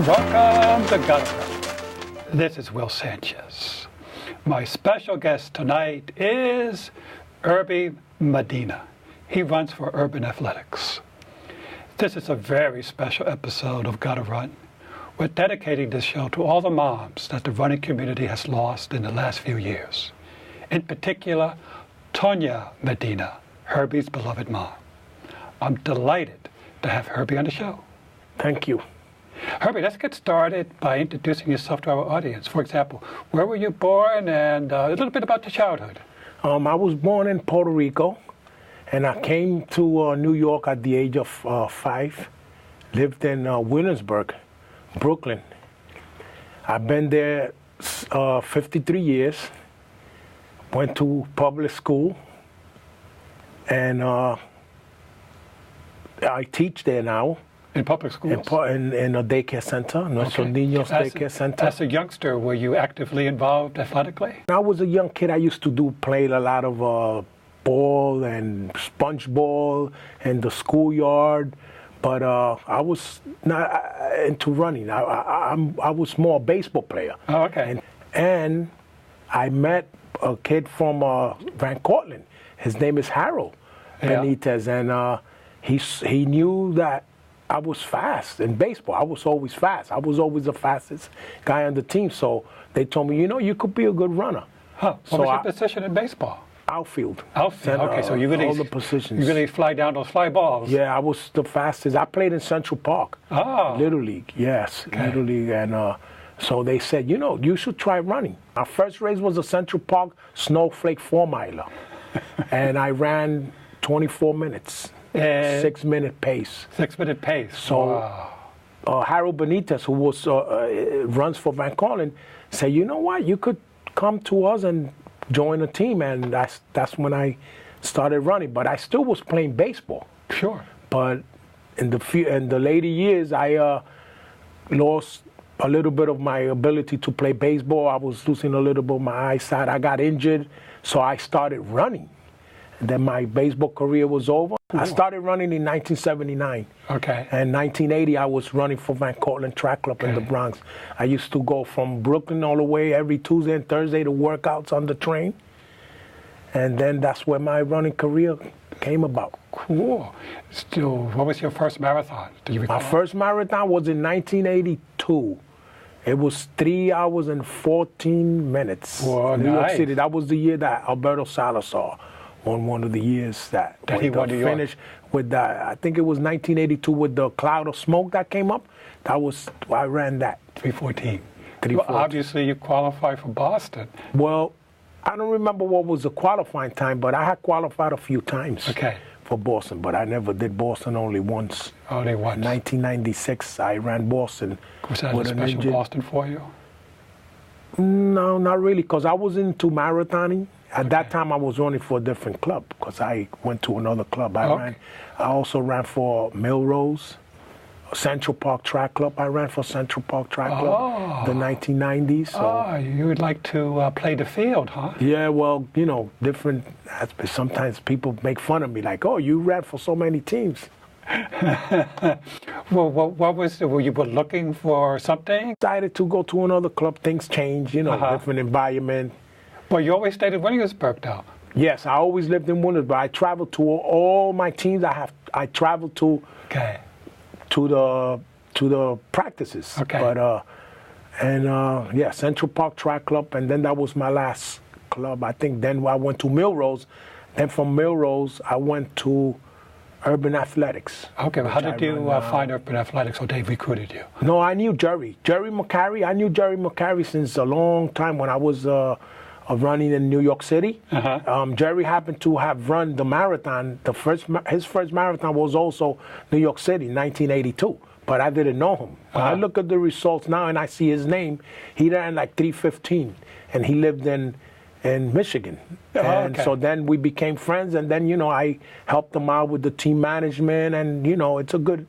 Welcome to Gutter. This is Will Sanchez. My special guest tonight is Herbie Medina. He runs for Urban Athletics. This is a very special episode of Gotta Run. We're dedicating this show to all the moms that the running community has lost in the last few years. In particular, Toña Medina, Herbie's beloved mom. I'm delighted to have Herbie on the show. Thank you. Herbie, let's get started by introducing yourself to our audience. For example, where were you born and a little bit about your childhood? I was born in Puerto Rico, and I came to New York at the age of 5. Lived in Williamsburg, Brooklyn. I've been there 53 years. Went to public school, and I teach there now. In public schools? In a daycare center, Nuestros Niños Daycare Center. As a youngster, were you actively involved athletically? When I was a young kid, I used to play a lot of ball and sponge ball in the schoolyard, but I was not into running. I was more a baseball player. Oh, okay. And I met a kid from Van Cortlandt. His name is Harold Benitez, and he knew that I was fast in baseball. I was always fast. I was always the fastest guy on the team. So they told me, you could be a good runner. Huh. What was your position in baseball? Outfield. Outfield. Okay, so you really all the positions. You really fly down those fly balls. Yeah, I was the fastest. I played in Central Park. Oh. Little League, yes, okay. Little League, and so they said, you should try running. Our first race was a Central Park Snowflake 4-miler, and I ran 24 minutes. 6-minute pace. 6-minute pace. So wow. Harold Benitez, who was runs for Van Cortlandt, said, you know what, you could come to us and join a team, and that's when I started running. But I still was playing baseball. Sure. But in the later years, I lost a little bit of my ability to play baseball. I was losing a little bit of my eyesight. I got injured, so I started running. And then my baseball career was over. Cool. I started running in 1979. Okay. And 1980, I was running for Van Cortlandt Track Club in the Bronx. I used to go from Brooklyn all the way every Tuesday and Thursday to workouts on the train. And then that's where my running career came about. Cool. Still, what was your first marathon? Do you recall? My first marathon was in 1982. It was 3 hours and 14 minutes. Whoa, New York nice. City. That was the year that Alberto Salazar won one of the years that he won New York. Finished with that. I think it was 1982 with the cloud of smoke that came up. I ran that. 3:14. 3:14. Well, obviously, you qualified for Boston. Well, I don't remember what was the qualifying time, but I had qualified a few times for Boston, but I never did Boston, only once. Only once. In 1996, I ran Boston. Was that a special Boston for you? No, not really, because I was into marathoning. At that time, I was running for a different club because I went to another club. I also ran for Melrose, Central Park Track Club. I ran for Central Park Track Club the 1990s. So. You would like to play the field, huh? Yeah, well, different aspects. Sometimes people make fun of me, like, oh, you ran for so many teams. Well, what was it? You were looking for something? Decided to go to another club. Things change, different environment. Well, you always stayed in Williamsburg, though. Yes, I always lived in Williamsburg. I traveled to all my teams. I traveled to the practices. Okay. But Central Park Track Club, and then that was my last club. I think then I went to Melrose. Then from Melrose, I went to Urban Athletics. Okay, but how did you find Urban Athletics, or they recruited you? No, I knew Jerry McCary. I knew Jerry McCary since a long time when I was running in New York City. Jerry happened to have run the marathon. His first marathon was also New York City, 1982. But I didn't know him. When I look at the results now and I see his name, he ran like 3:15, and he lived in Michigan. So then we became friends, and then, I helped him out with the team management, and, it's a good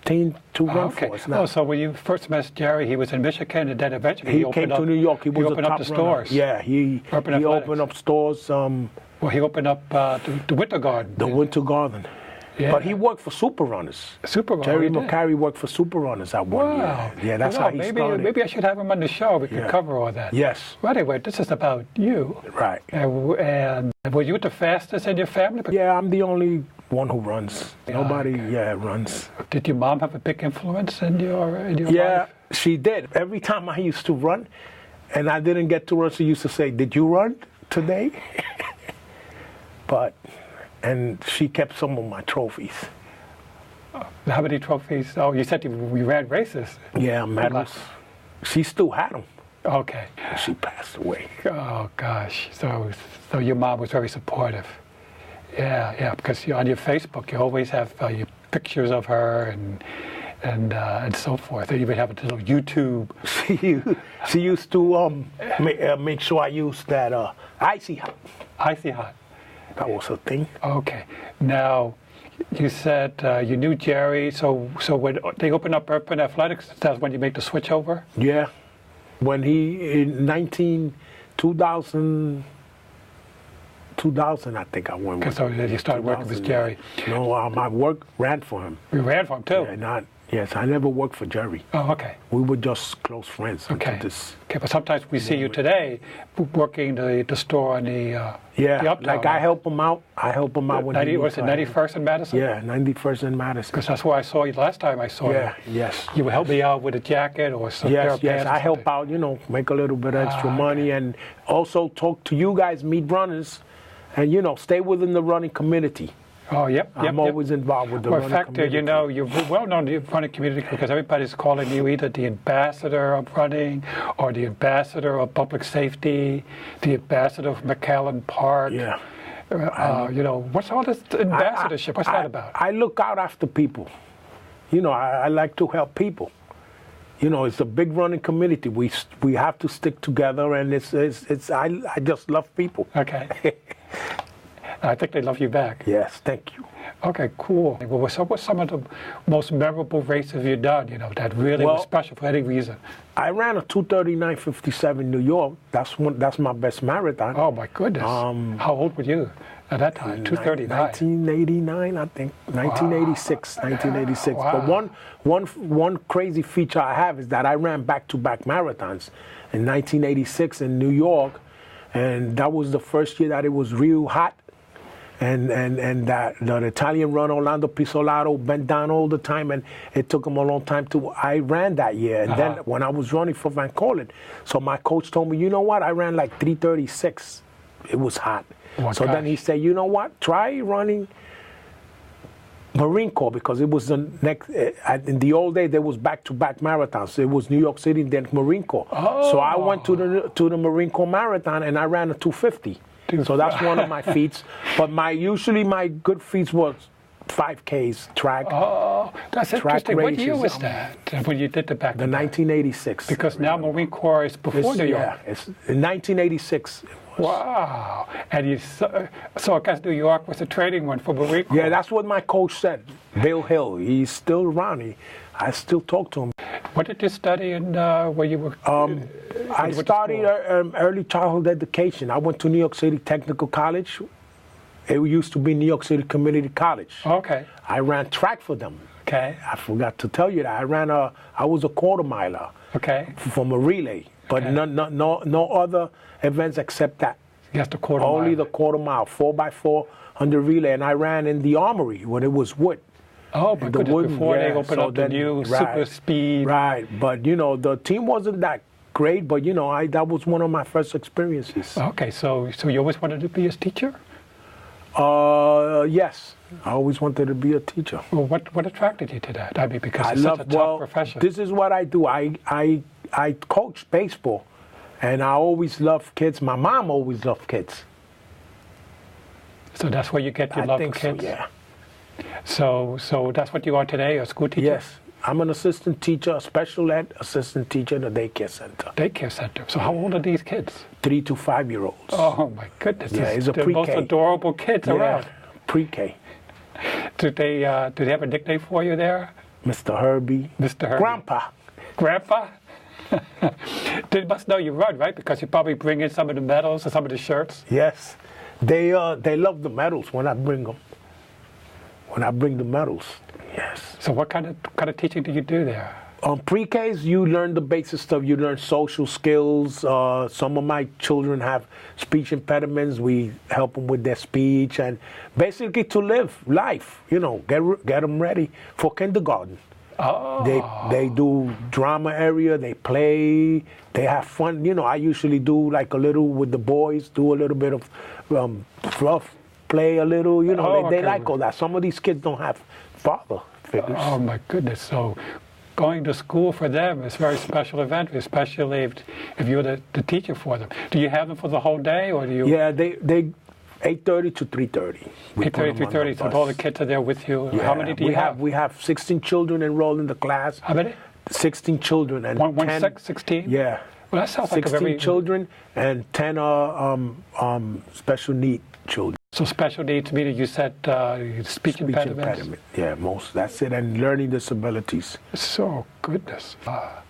team to run for us now. Oh, so when you first met Jerry, he was in Michigan, and then eventually he came to New York. He was opened up the stores. Yeah, he opened up stores. Well, he opened up the Winter Garden. The Winter Garden. Yeah. But he worked for Super Runners. Super Runners. Jerry McCary worked for Super Runners at one year. Yeah, that's how he started. Maybe I should have him on the show. We could cover all that. Yes. Well, anyway, this is about you. Right. And were you the fastest in your family? Yeah, I'm the only one who runs. Nobody, runs. Did your mom have a big influence in your life? Yeah, she did. Every time I used to run, and I didn't get to run, she used to say, "Did you run today?" And she kept some of my trophies. How many trophies? Oh, you said we ran races. Yeah, medals. She still had them. Okay. She passed away. Oh gosh. So your mom was very supportive. Yeah. Because on your Facebook, you always have your pictures of her and so forth. You even have a little YouTube. She used to make sure I used that icy hot. Icy hot. That was a thing. Okay. Now, you said you knew Jerry, so when they opened up Urban Athletics, that's when you make the switch over? Yeah. When in 2000, I think I went with him. So you started working with Jerry? No, my work ran for him. You ran for him, too? Yeah, yes, I never worked for Jerry. Oh, okay. We were just close friends. Okay. Okay, but sometimes we see you today working the store on the uptown. Like I help him out. When he was it 91st and Madison? Yeah, 91st and Madison. Because that's where I saw you last time I saw you. Yes. You would help me out with a jacket or some pair of pants. Yes, I help out, make a little bit extra money and also talk to you guys, meet runners, and, stay within the running community. Oh, yep. I'm always involved with the running community. In fact, you're well known in the running community because everybody's calling you either the ambassador of running or the ambassador of public safety, the ambassador of McAllen Park. Yeah. What's all this ambassadorship? What's that about? I look out after people. I like to help people. It's a big running community. We have to stick together, and I just love people. Okay. I think they love you back. Yes, thank you. Okay, cool. Well, so what's some of the most memorable races you've done, that really was special for any reason? I ran a 2:39:57 New York. That's my best marathon. Oh, my goodness. How old were you at that time? 2:39? 1989, I think. 1986. Wow. 1986. Wow. But one crazy feature I have is that I ran back-to-back marathons in 1986 in New York, and that was the first year that it was real hot. And that the Italian run, Orlando Pisolato, bent down all the time, and it took him a long time I ran that year. And then when I was running for Van Cortlandt, so my coach told me, you know what, I ran like 3:36. It was hot. Then he said, you know what, try running Marine Corps, because it was the next, in the old days, there was back-to-back marathons. It was New York City, then Marine Corps. So I went to the Marine Corps Marathon, and I ran a 2:50. So that's one of my feats. But usually my good feats was 5Ks, track. Oh, that's interesting. Races. What year was that when you did the back? The 1986. Because now Marine Corps is before New York. Yeah, it's in 1986. Wow. And so I guess New York was a training one for Marine Corps. Yeah, that's what my coach said. Bill Hill, he's still around. I still talk to him. What did you study in where you were? I studied early childhood education. I went to New York City Technical College. It used to be New York City Community College. Okay. I ran track for them. Okay. I forgot to tell you that. I was a quarter miler. Okay. From a relay, but no other events except that. Just the quarter mile. Only the quarter mile, 4x4 under relay, and I ran in the Armory when it was wood. Oh, but before they opened up the new super speed. Right, but the team wasn't that great, but that was one of my first experiences. Okay, so you always wanted to be a teacher? Yes, I always wanted to be a teacher. Well, what attracted you to that? I mean, because it's such a tough profession. This is what I do. I coach baseball, and I always love kids. My mom always loved kids. So that's where you get your love for kids? So, yeah. So that's what you are today, a school teacher? Yes. I'm an assistant teacher, a special ed assistant teacher in a daycare center. Daycare center. So how old are these kids? 3 to 5 year olds. Oh my goodness! Yeah, it's a the pre-K. most adorable kids around. Pre-K. Do they have a nickname for you there? Mr. Herbie. Mr. Herbie. Grandpa. Grandpa. They must know you run, right? Because you probably bring in some of the medals or some of the shirts. Yes, they love the medals when I bring them. when I bring the medals. Yes. So what kind of teaching do you do there? Pre-Ks, you learn the basic stuff. You learn social skills. Some of my children have speech impediments. We help them with their speech and basically to live life. You know, get them ready for kindergarten. Oh. They do drama area. They play. They have fun. You know, I usually do like a little with the boys. Do a little bit of fluff, play a little. You know, they like all that. Some of these kids don't have father figures. Oh my goodness! So going to school for them is a very special event, especially if you're the teacher for them. Do you have them for the whole day, or do you? Yeah, they 8:30 to 3:30. 8:30 to 3:30. So all the kids are there with you. Yeah, how many do you have? We have 16 children enrolled in the class. How many? 16 children and 16? Yeah. Well, that sounds like 16 children and 10 are special need children. So special needs, meaning you said speech impediment. Yeah, most. That's it. And learning disabilities. So goodness,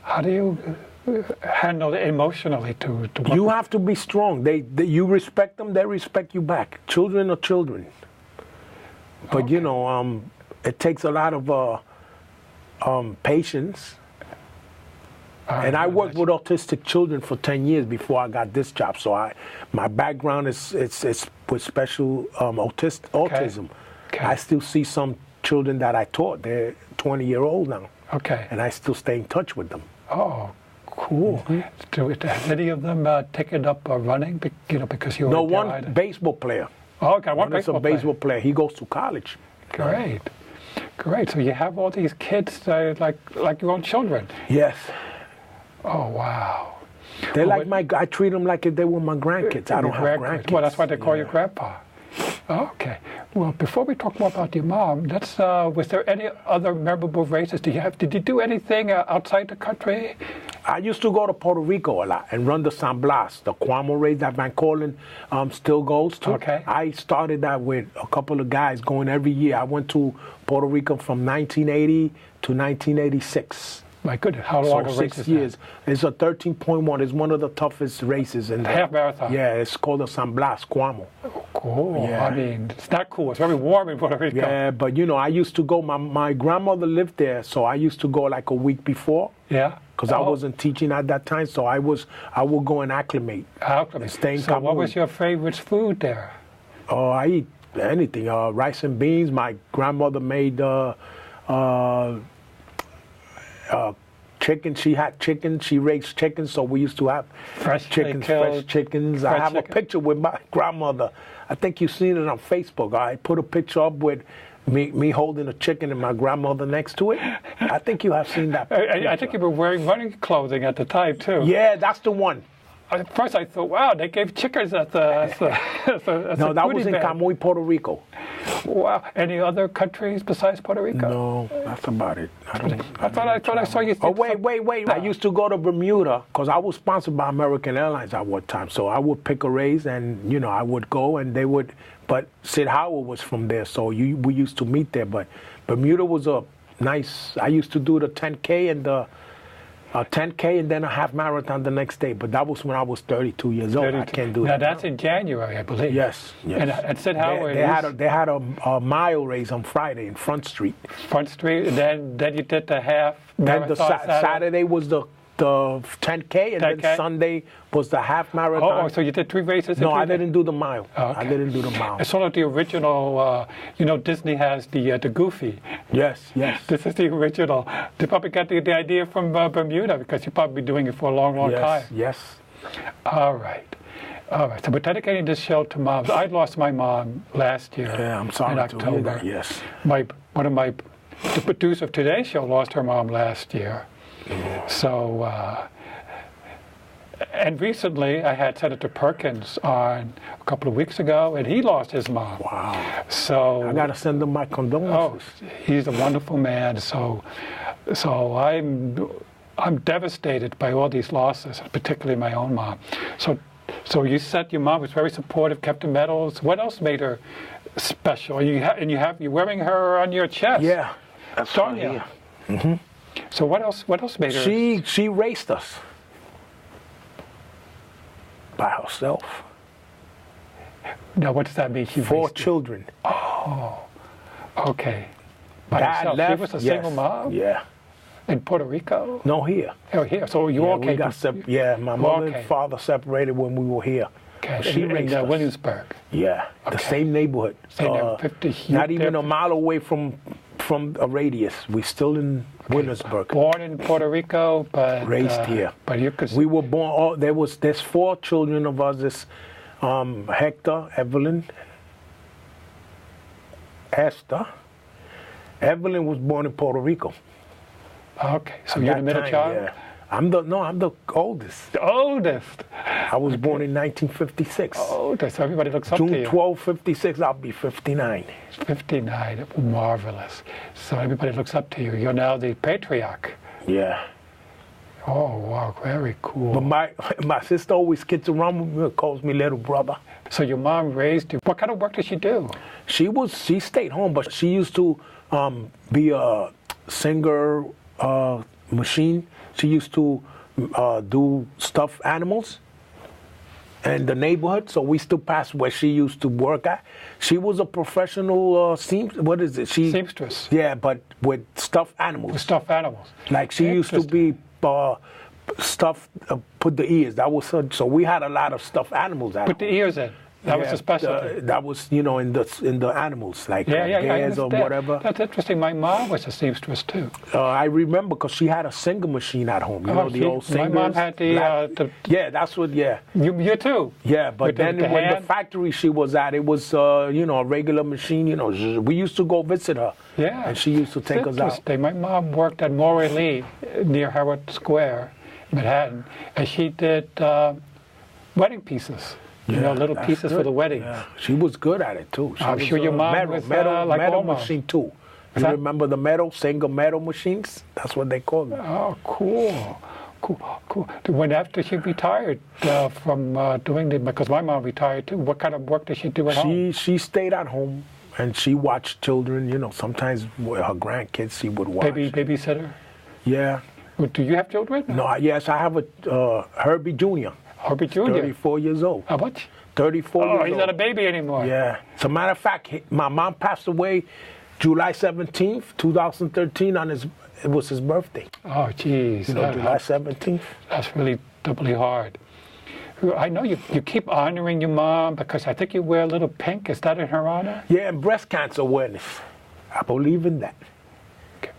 how do you handle it emotionally to work? You have to be strong. You respect them, they respect you back. Children are children. But you know, it takes a lot of patience. And I worked with autistic children for 10 years before I got this job. So my background is with special autism. Okay. I still see some children that I taught. They're 20-year-old now. Okay. And I still stay in touch with them. Oh, cool. Mm-hmm. Have any of them taken up running? You know, because you no, one baseball player. Oh, okay, one baseball player. He goes to college. Great. Great. So you have all these kids like your own children. Yes. Oh, wow. They're I treat them like if they were my grandkids. I don't have grandkids. Well, that's why they call you grandpa. Okay. Well, before we talk more about your mom, was there any other memorable races? Did you do anything outside the country? I used to go to Puerto Rico a lot and run the San Blas, the Cuomo race that Van Cortlandt still goes to. Okay. I started that with a couple of guys going every year. I went to Puerto Rico from 1980 to 1986. My goodness, how long a race is 6 years. It's a 13.1. It's one of the toughest races in the half marathon. Yeah, it's called the San Blas, Cuomo. Oh, cool. Yeah. I mean, it's not cool. It's very warm in Puerto Rico. Yeah, but you know, I used to go. My grandmother lived there, so I used to go like a week before. Yeah. Because I wasn't teaching at that time, so I would go and acclimate. And stay in so what was your favorite food there? Oh, I eat anything. Rice and beans. My grandmother made chicken. She had chicken. She raised chickens, so we used to have fresh chickens. I have a picture with my grandmother. I think you've seen it on Facebook. I put a picture up with me holding a chicken and my grandmother next to it. I think you have seen that picture. I think you were wearing running clothing at the time, too. Yeah, that's the one. At first I thought, wow, they gave chickens as no, that was in Camuy, Puerto Rico. Wow. Any other countries besides Puerto Rico? No, that's about it. I thought I saw you. Oh, wait. I used to go to Bermuda because I was sponsored by American Airlines at one time. So I would pick a race and, you know, I would go and they would. But Sid Howard was from there, so we used to meet there. But Bermuda was a nice. I used to do the 10K and the 10K and then a half marathon the next day. But that was when I was 32 years old. I can't do that. Now that's in January, I believe. Yes. And Sid Howard. They had a mile race on Friday in Front Street. Front Street, and then you did the half marathon. Then Saturday was the 10K, and 10K. Then Sunday was the half marathon. Oh, so you did 3 races? No, I didn't do the mile. Oh, okay. I didn't do the mile. It's sort of the original, you know, Disney has the Goofy. Yes. This is the original. They probably got the idea from Bermuda because you've probably been doing it for a long time. Yes. All right. So we're dedicating this show to moms. I lost my mom last year. Yeah, I'm sorry in October. to hear that. Yes. The producer of today's show lost her mom last year. So, and recently I had Senator Perkins on a couple of weeks ago, and he lost his mom. Wow. So I got to send him my condolences. Oh, he's a wonderful man. So I'm devastated by all these losses, particularly my own mom. So you said your mom was very supportive, kept the medals. What else made her special? You're wearing her on your chest. Yeah, that's Toña. Mm-hmm. So what else made her? She raised us by herself. Now, what does that mean? 4 children. Oh, Okay. By Dad herself. left. She was a single mom? Yeah. In Puerto Rico? No, here. Oh, here. So you all came my mother and father separated when we were here. Okay. She raised us. Williamsburg. Yeah, the same neighborhood. Same 50 not even a mile away from a radius. We're still in Williamsburg. Born in Puerto Rico, but raised here. But you could. We were born. There's 4 children of us. This Hector, Evelyn, Esther. Evelyn was born in Puerto Rico. Okay, so you're the middle child? Yeah. I'm the oldest. The oldest. I was born in 1956. Oldest. So everybody looks up to you. June 12, 56. I'll be 59. 59. Marvelous. So everybody looks up to you. You're now the patriarch. Yeah. Oh wow, very cool. But my sister always gets around with me and calls me little brother. So your mom raised you. What kind of work did she do? She stayed home, but she used to be a singer machine. She used to do stuffed animals in the neighborhood, so we still pass where she used to work at. She was a professional seamstress. Yeah, but with stuffed animals. With stuffed animals. Like she used to be stuffed, put the ears. That was her. So we had a lot of stuffed animals at home. Put the ears in. That was the specialty. That was, in the animals, like bears or whatever. That's interesting. My mom was a seamstress too. I remember because she had a singer machine at home. The old singers. My mom had the yeah, that's what. Yeah. You too. Yeah, but then when the factory she was at, it was a regular machine. We used to go visit her. Yeah. And she used to take us out. My mom worked at Morey Lee near Howard Square, Manhattan, and she did wedding pieces. Little pieces for the wedding. Yeah. She was good at it too. I'm sure your mom was metal machine too. You remember the single metal machines? That's what they called them. Oh, cool. When after she retired from doing because my mom retired too. What kind of work did she do at home? She stayed at home and she watched children. Sometimes with her grandkids she would watch. Babysitter. Yeah. Do you have children? No. Yes, I have a Herbie Jr. Herbie Jr. 34 years old. How much? 34 years old. Oh, he's not a baby anymore. Yeah. As a matter of fact, my mom passed away July 17th, 2013. It was his birthday. Oh, geez. July 17th. That's really doubly hard. I know you keep honoring your mom because I think you wear a little pink. Is that in her honor? Yeah, and breast cancer awareness. I believe in that.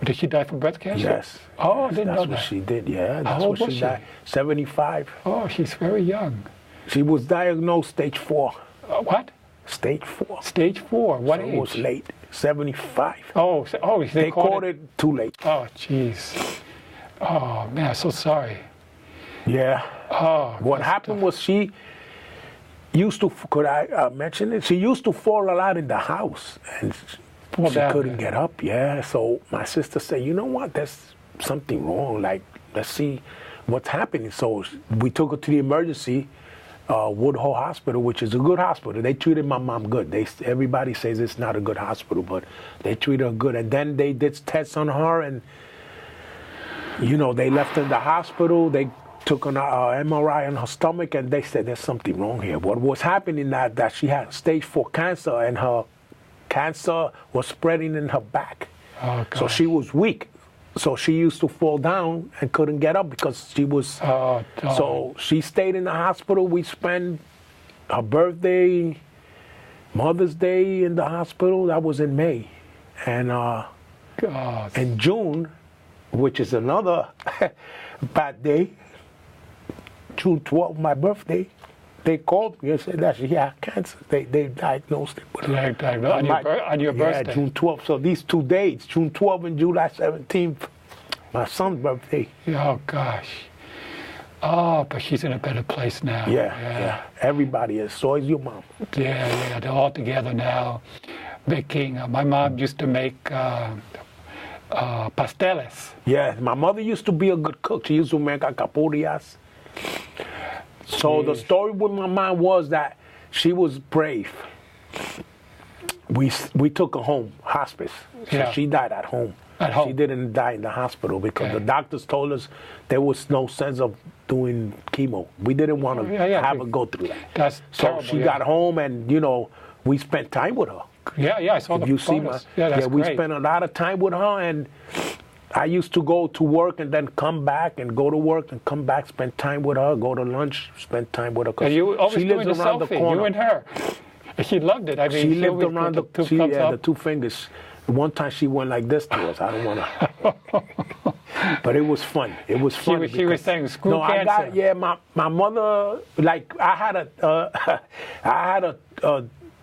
Did she die from breast cancer? Yes. Oh, I didn't know that. That's what she did, yeah. That's How old what was she died. 75. Oh, she's very young. She was diagnosed stage 4. What? Stage 4. Stage 4. What age? It was late. 75. Oh, they caught it too late. Oh, jeez. Oh, man, I'm so sorry. Yeah. Oh. What happened was she used to, could I mention it? She used to fall a lot in the house. And she couldn't get up, yeah. So my sister said, you know what, there's something wrong. Like, let's see what's happening. So we took her to the emergency, Woodhull Hospital, which is a good hospital. They treated my mom good. Everybody says it's not a good hospital, but they treated her good. And then they did tests on her, and, they left her in the hospital. They took an MRI on her stomach, and they said there's something wrong here. What was happening that she had stage 4 cancer, and her cancer was spreading in her back. Oh, so she was weak. So she used to fall down and couldn't get up because she was... so she stayed in the hospital. We spent her birthday, Mother's Day in the hospital. That was in May. And in June, which is another bad day, June 12th, my birthday, they called me and said that she had cancer. They diagnosed it. On your birthday? Yeah, June 12th. So these 2 dates, June 12th and July 17th, my son's birthday. Oh, gosh. Oh, but she's in a better place now. Yeah. Everybody is. So is your mom. Yeah. They're all together now making... my mom used to make pasteles. Yeah, my mother used to be a good cook. She used to make alcapurrias. So the story with my mom was that she was brave. We took her home, hospice. So she died at home. At home. She didn't die in the hospital because the doctors told us there was no sense of doing chemo. We didn't want to have her go through that. That's so terrible. She got home, and we spent time with her. Yeah, I saw the You see photos. Yeah, that's we great. spent a lot of time with her, and I used to go to work and then come back and go to work and come back, spend time with her, go to lunch, spend time with her. And you always she doing lives the around selfie, the corner. you and her. She loved it. I mean, She lived always around put the two thumbs up. the two fingers. One time she went like this to us. I don't want to. But it was fun. It was fun. She was saying, screw cancer. My mother, like, I had a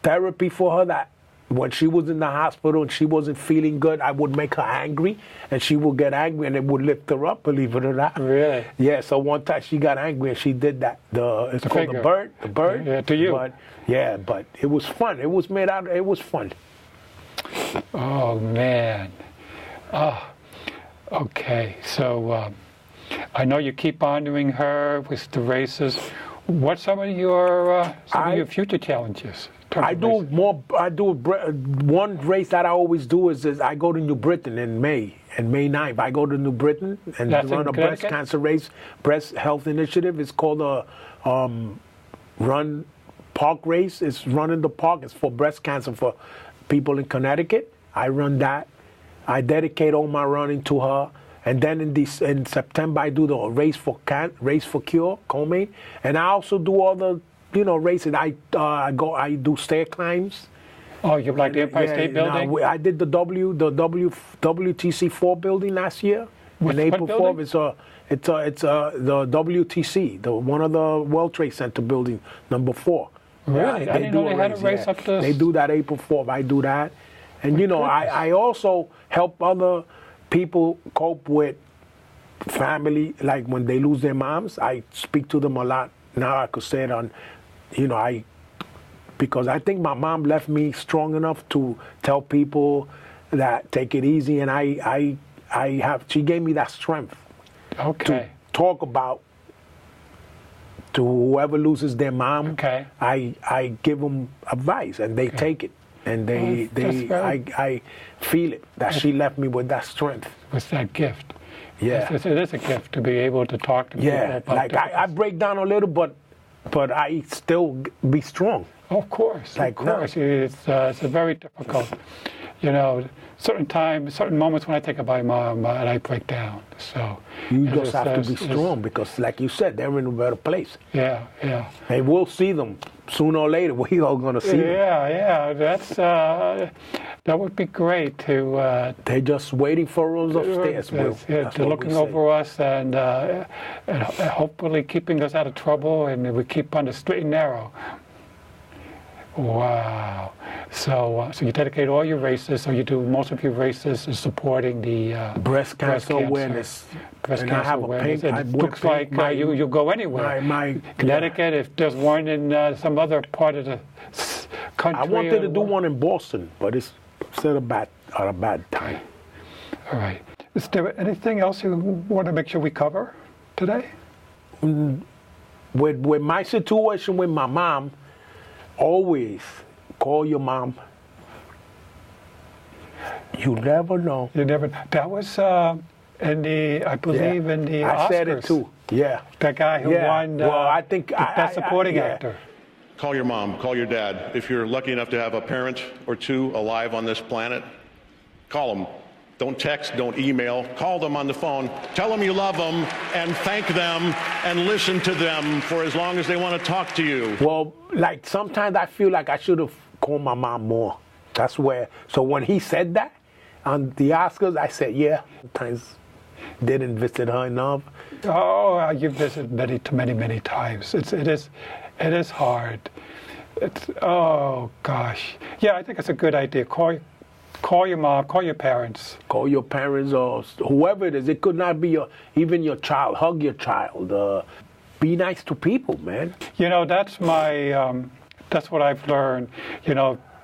therapy for her that when she was in the hospital and she wasn't feeling good, I would make her angry, and she would get angry, and it would lift her up, believe it or not. Really? Yeah, so one time she got angry, and she did that. It's called finger. the bird. Yeah, to you. But it was fun. It was fun. Oh, man. Okay, so I know you keep honoring her with the races. What's some of your future challenges? One race that I always do is I go to New Britain in May 9th. I go to New Britain and run a breast cancer race, breast health initiative. It's called a run park race. It's run in the park. It's for breast cancer for people in Connecticut. I run that. I dedicate all my running to her. And then in September I do the race for cure, Comey, and I also do all the races. I do stair climbs. Oh, you like the Empire State Building? No, I did the WTC 4 building last year. In April 4th. It's the WTC, one of the World Trade Center building, number 4. Really? I didn't know they had a race up this. They do that April 4th. I do that. And I also help other people cope with family, like when they lose their moms. I speak to them a lot. Now I could say it on, because I think my mom left me strong enough to tell people that take it easy, and she gave me that strength to talk about to whoever loses their mom. Okay. I give them advice, and they take it. And I feel it, that she left me with that strength. With that gift. Yeah. It is a gift to be able to talk to people about like I break down a little, but I still be strong. Of course. It's very difficult. Certain moments when I think about my mom, and I break down. So you just have to be strong, because, like you said, they're in a better place. Yeah. And we'll see them sooner or later. We're all going to see them. Yeah. That would be great to. They're just waiting for us upstairs. They're looking over us and hopefully keeping us out of trouble, and we keep on the straight and narrow. Wow. So you dedicate all your races, so you do most of your races in supporting the breast cancer awareness. Breast and cancer I have awareness. A It looks like you go anywhere. Connecticut, if there's one in some other part of the country. I wanted to do one in Boston, but it's still a bad time. All right. Is there anything else you want to make sure we cover today? With my situation with my mom, always call your mom. You never know. That was in the, I believe, in the Oscars. I said it too. Yeah. That guy who won I think Best Supporting Actor. Call your mom, call your dad. If you're lucky enough to have a parent or two alive on this planet, call them. Don't text, don't email. Call them on the phone. Tell them you love them and thank them and listen to them for as long as they want to talk to you. Well, like sometimes I feel like I should have called my mom more. That's where. So when he said that on the Oscars, I said, yeah. Sometimes didn't visit her enough. Oh, you visit many times. It is hard. Oh gosh. Yeah, I think it's a good idea. Call your mom, call your parents. Call your parents or whoever it is. It could not be even your child. Hug your child. Be nice to people, man. That's what I've learned.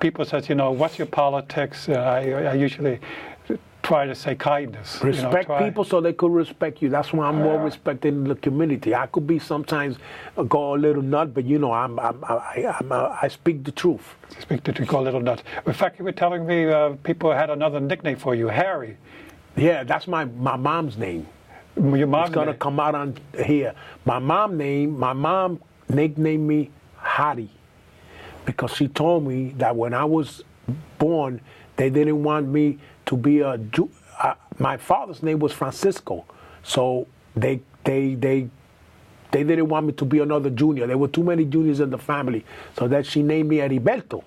People says, what's your politics? I usually try to say kindness. Respect people so they could respect you. That's why I'm more respected in the community. I could be sometimes go a little nut, but I speak the truth. Speak the truth, go a little nut. In fact, you were telling me people had another nickname for you, Harry. Yeah, that's my mom's name. Your mom's It's gonna come out on here. My mom nicknamed me Hottie, because she told me that when I was born, they didn't want me to be a Jew. My father's name was Francisco, so they didn't want me to be another junior. There were too many juniors in the family, so that she named me Heriberto.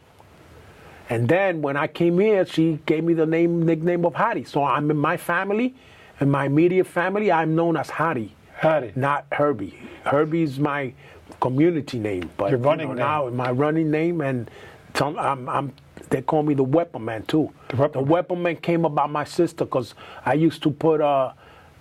And then when I came here, she gave me the nickname of Harry. So I'm in my family, in my immediate family, I'm known as Harry. Harry. Not Herbie. Herbie is my community name, but your running name. Now my running name, and they call me the Weapon Man too. The Weapon Man came about my sister, because I used to put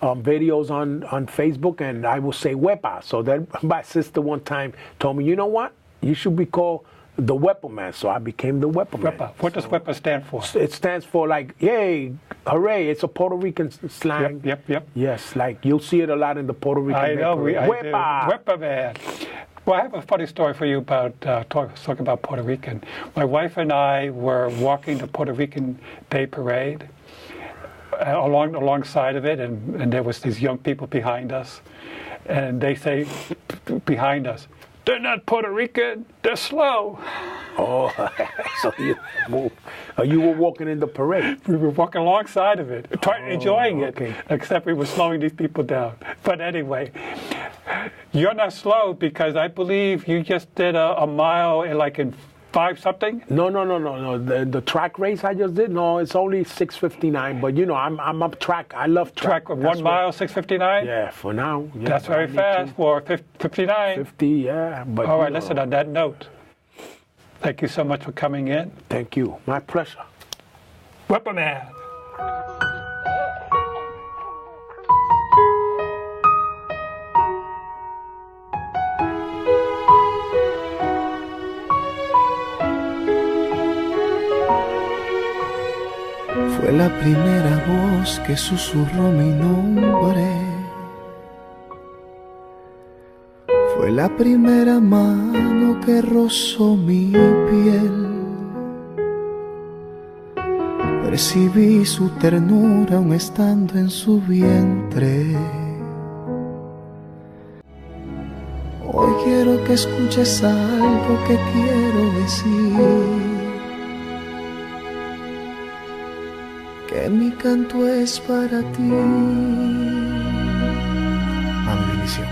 videos on Facebook, and I would say Wepa. So then my sister one time told me, you know what? You should be called the Weapon Man. So I became the Weapon Man. What does Wepa stand for? It stands for like, yay, hooray. It's a Puerto Rican slang. Yep. Yes, like you'll see it a lot in the Puerto Rican. I know, Wepa. Wepa Man. Well, I have a funny story for you about talking about Puerto Rican. My wife and I were walking the Puerto Rican Day Parade alongside of it, and there was these young people behind us, and they say behind us, "They're not Puerto Rican, they're slow." Oh, so you were walking in the parade? We were walking alongside of it, enjoying it, except we were slowing these people down. But anyway, you're not slow, because I believe you just did a mile in 5-something? No. The track race I just did, no, it's only 6:59. But I'm up track. I love track. 1 mile, 6:59? Yeah, for now. Yeah, that's very fast for 59. 50, yeah. But all right, listen, on that note, thank you so much for coming in. Thank you. My pleasure. Weapon Man. Fue la primera voz que susurró mi nombre. Fue la primera mano que rozó mi piel. Percibí su ternura aún estando en su vientre. Hoy quiero que escuches algo que quiero decir. Que mi canto es para ti. A mi bendición.